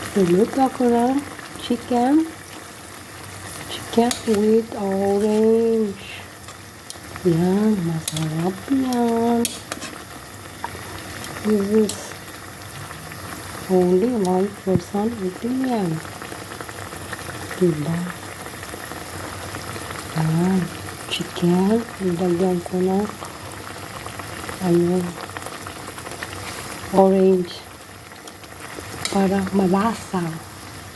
Niluto ako ng chicken. Chicken with orange. Yan, masarap yan. This is only one person eating yan. Diba? Yan, chicken. Nilagyan ko ng orange para malasa.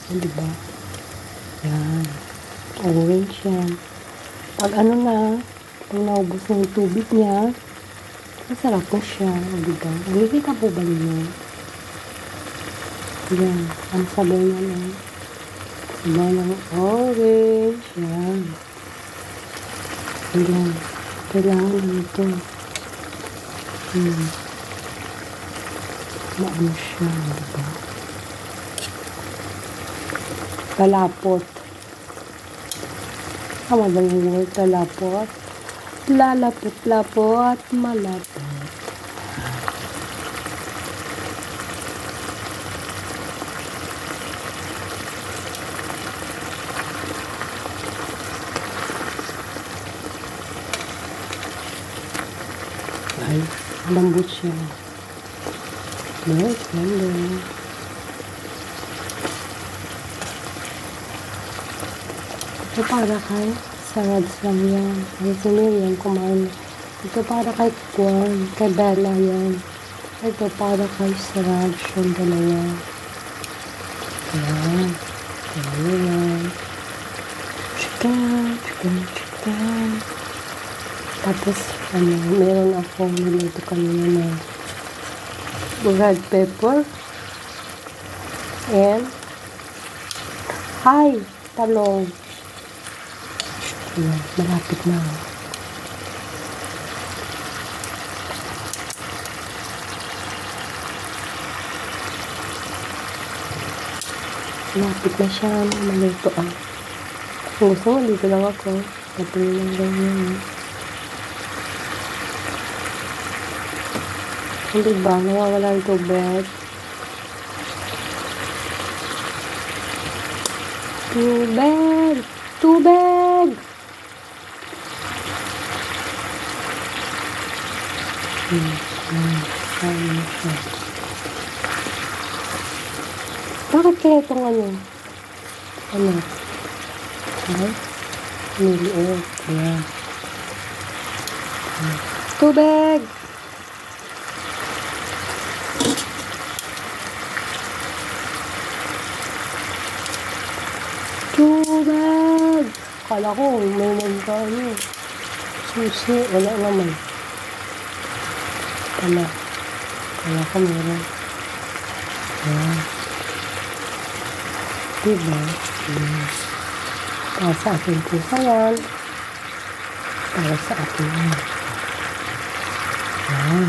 Diba? Yan. Orange yan. Pag pag naubos na yung tubig niya, masarap na siya. Diba? Nakikita po ba niyo? Yan. Ang sabaw niya lang. Sabaw ng orange. Yan. Yan. Kailangan na ito. Maano siya. Diba? Talapot. Tama ba yung word? Talapot. Lalapot-lapot. Malapot. Ay, lambot siya. Yes, lambot. Ito para kay salads lang yan. Ay, si Miriam kumain. Ito para kay Kwan, kay Bella yan. Ito para kay salads yung dalawa. Yan. Yan. Chicken, chicken, chicken. Tapos, meron akong niluto kanina na red pepper and talong. Ayan, malapit na. Malapit na siya maluto. Kung gusto mo, dito lang ako. Patuloy lang ganyan. Hindi ba? Nawawala yung tubig. Tubig! Tubig! Bakit kaya itong ay, niliit. Ayan. Tubig! Tubig! Kala ko, may magkano. Susi, wala naman. Kala ko meron. Ayan. Diba? Ayan. Para sa akin po yan. Para sa akin yan. Ayan.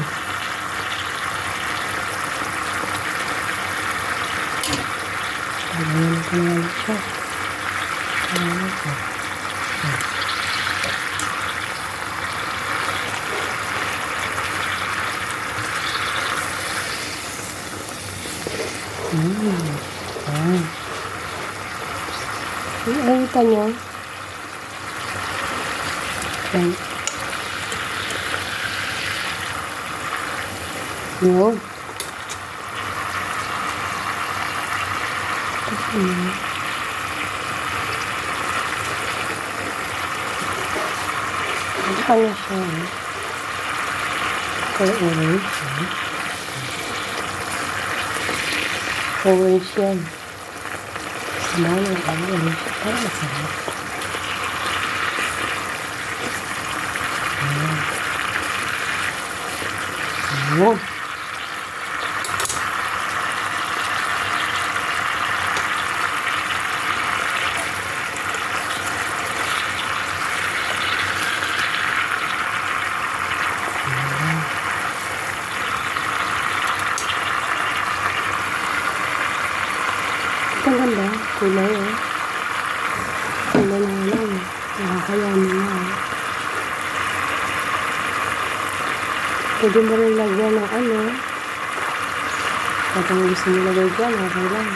Ayan ko naman siya. Ayan ko. Ayan. Nakita nyo? Ayan. Yun. Ano siya? Orange. Orange yan. Samahan yung orange. Parang masarap. Ayan. Ayan. Ang ganda, kulay kulay na lang, nakakayaman na. Pwede mo rin lagyan ng kapag gusto nyo lagay dyan, okay lang.